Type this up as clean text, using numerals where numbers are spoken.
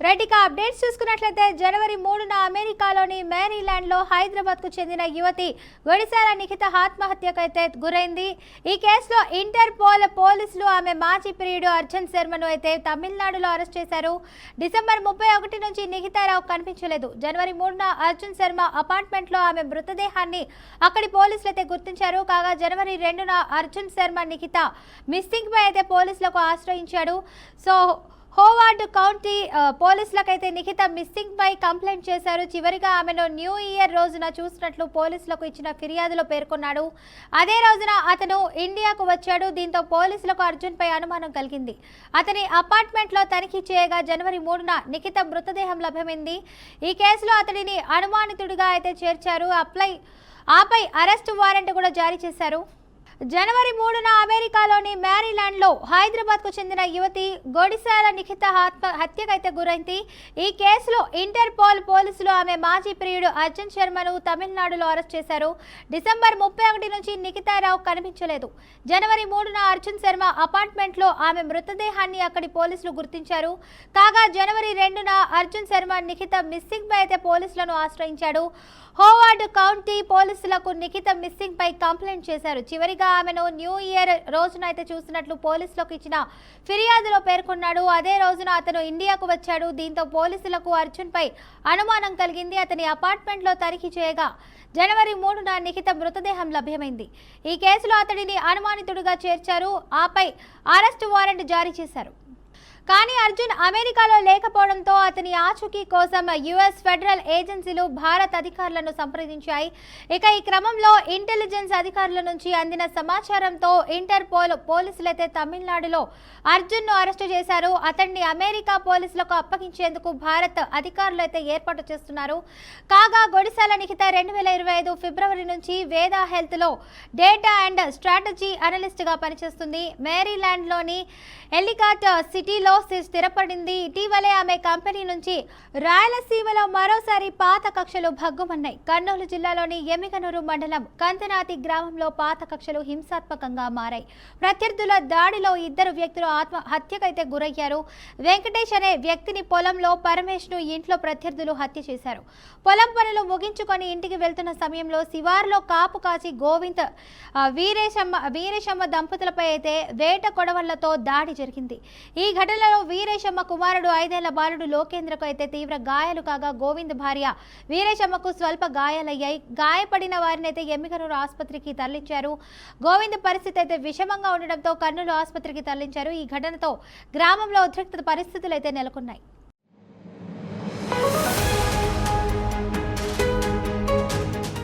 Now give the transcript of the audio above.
రైటిక updates చూసుకున్నట్లయితే జనవరి 3న అమెరికాలోని మేరీలాండ్లో హైదరాబాద్కు చెందిన యువతి గొడిశాల నిఖిత ఆత్మహత్యకైతే గురైంది. ఈ కేసులో ఇంటర్పోల్ పోలీసులు ఆమె మాజీ ప్రియుడు అర్జున్ శర్మను అయితే తమిళనాడులో అరెస్ట్ చేశారు. డిసెంబర్ 31 నుంచి నిఖితారావు కనిపించలేదు. జనవరి 3న అర్జున్ శర్మ అపార్ట్మెంట్లో ఆమె మృతదేహాన్ని అక్కడి పోలీసులు అయితే గుర్తించారు. కాగా జనవరి 2న అర్జున్ శర్మ నిఖిత మిస్సింగ్ పై అయితే పోలీసులకు ఆశ్రయించాడు. సో హోవార్డ్ కౌంటీ పోలీసులకైతే నిఖిత మిస్సింగ్ పై కంప్లైంట్ చేశారు. చివరిగా ఆమెను న్యూ ఇయర్ రోజున చూసినట్లు పోలీసులకు ఇచ్చిన ఫిర్యాదులో పేర్కొన్నాడు. అదే రోజున అతను ఇండియాకు వచ్చాడు. దీంతో పోలీసులకు అర్జున్ పై అనుమానం కలిగింది. అతని అపార్ట్మెంట్లో తనిఖీ చేయగా జనవరి 3న నిఖిత మృతదేహం లభ్యమైంది. ఈ కేసులో అతడిని అనుమానితుడిగా అయితే చేర్చారు. ఆపై అరెస్ట్ వారెంట్ కూడా జారీ చేశారు. జనవరి 3న అమెరికాలోని మేరీలాండ్లో హైదరాబాద్కు చెందిన యువతి గొడిశాల నిఖిత హత్యకైతే గురైంది. ఈ కేసులో ఇంటర్పోల్ పోలీసులు ఆమె మాజీ ప్రియుడు అర్జున్ శర్మను తమిళనాడులో అరెస్ట్ చేశారు. డిసెంబర్ 31 నుంచి నిఖితారావు కనిపించలేదు. జనవరి 3న అర్జున్ శర్మ అపార్ట్మెంట్లో ఆమె మృతదేహాన్ని అక్కడి పోలీసులు గుర్తించారు. కాగా జనవరి 2న అర్జున్ శర్మ నిఖిత మిస్సింగ్ పై అయితే పోలీసులను ఆశ్రయించాడు. హోవార్డ్ కౌంటీ పోలీసులకు నిఖిత మిస్సింగ్ పై కంప్లైంట్ చేశారు. చివరిగా ఆమెను న్యూ ఇయర్ రోజున అయితే చూసినట్లు పోలీసులకు ఇచ్చిన ఫిర్యాదులో పేర్కొన్నాడు. అదే రోజున అతను ఇండియాకు వచ్చాడు. దీంతో పోలీసులకు అర్జున్ పై అనుమానం కలిగింది. అతని అపార్ట్మెంట్లో తనిఖీ చేయగా జనవరి 3న నిఖిత మృతదేహం లభ్యమైంది. ఈ కేసులో అతడిని అనుమానితుడిగా చేర్చారు. ఆపై అరెస్ట్ వారెంట్ జారీ చేశారు. కానీ అర్జున్ అమెరికాలో లేకపోవడంతో అతని ఆచూకీ కోసం యుఎస్ ఫెడరల్ ఏజెన్సీలు భారత్ అధికారులను సంప్రదించాయి. ఇక ఈ క్రమంలో ఇంటెలిజెన్స్ అధికారుల నుంచి అందిన సమాచారంతో ఇంటర్పోల్ పోలీసులైతే తమిళనాడులో అర్జున్ను అరెస్టు చేశారు. అతన్ని అమెరికా పోలీసులకు అప్పగించేందుకు భారత్ అధికారులు అయితే ఏర్పాటు చేస్తున్నారు. కాగా గొడిశాల నిఖిత 2025 ఫిబ్రవరి నుంచి వేదా హెల్త్లో డేటా అండ్ స్ట్రాటజీ అనలిస్ట్గా పనిచేస్తుంది. మేరీలాండ్లోని ఎలికాట్ సిటీలో స్థిరపడింది. ఇటీవలే ఆమె కంపెనీ నుంచి రాయలసీమలో మరోసారి పాత కక్షలు భగ్గుమన్నాయి. కర్నూలు జిల్లాలోని ఎమ్మిగనూరు మండలం కంతనాతి గ్రామంలో పాత కక్షలు హింసాత్మకంగా మారాయి. ప్రత్యర్థుల దాడిలో 2 వ్యక్తులు ఆత్మహత్యకైతే గురయ్యారు. వెంకటేష్ అనే వ్యక్తిని పొలంలో, పరమేష్ ను ఇంట్లో ప్రత్యర్థులు హత్య చేశారు. పొలం పనులు ముగించుకొని ఇంటికి వెళ్తున్న సమయంలో శివార్లో కాపు కాచి గోవింద్ వీరేశమ్మ దంపతులపై అయితే వేట కొడవళ్లతో దాడి జరిగింది. ఈ ఘటనలో వీరేశమ్మ కుమారుడు 5 ఏళ్ల బాలుడు లోకేంద్రకు అయితే తీవ్ర గాయాలు కాగా గోవింద్ భార్య వీరేశమ్మకు స్వల్ప గాయాలయ్యాయి. గాయపడిన వారిని అయితే ఎమ్మిగనూరు ఆసుపత్రికి తరలించారు. గోవింద్ పరిస్థితి అయితే విషమంగా ఉండడంతో కర్నూలు ఆసుపత్రికి తరలించారు. ఈ ఘటనతో గ్రామంలో ఉద్రిక్త పరిస్థితులు అయితే నెలకొన్నాయి.